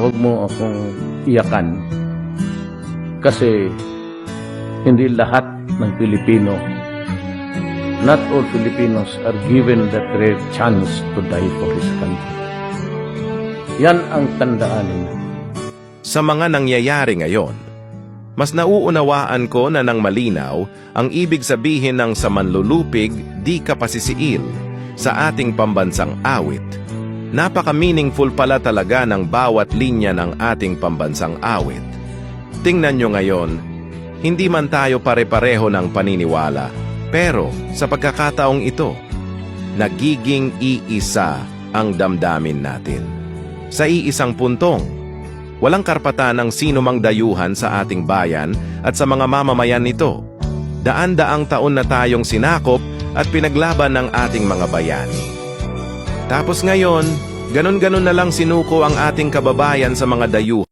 huwag mo akong iyakan. Kasi hindi lahat ng Pilipino, not all Filipinos are given that rare chance to die for his country. Yan ang tandaan ninyo. Sa mga nangyayari ngayon, mas nauunawaan ko na ng malinaw ang ibig sabihin ng sa manlulupig, di ka pasisiil sa ating pambansang awit. Napaka-meaningful pala talaga ng bawat linya ng ating pambansang awit. Tingnan nyo ngayon, hindi man tayo pare-pareho ng paniniwala, pero sa pagkakataong ito, nagiging iisa ang damdamin natin. Sa iisang puntong, walang karapatan ng sino mang dayuhan sa ating bayan at sa mga mamamayan nito. Daan-daang taon na tayong sinakop at pinaglaban ng ating mga bayani. Tapos ngayon, ganon-ganon na lang sinuko ang ating kababayan sa mga dayuhan.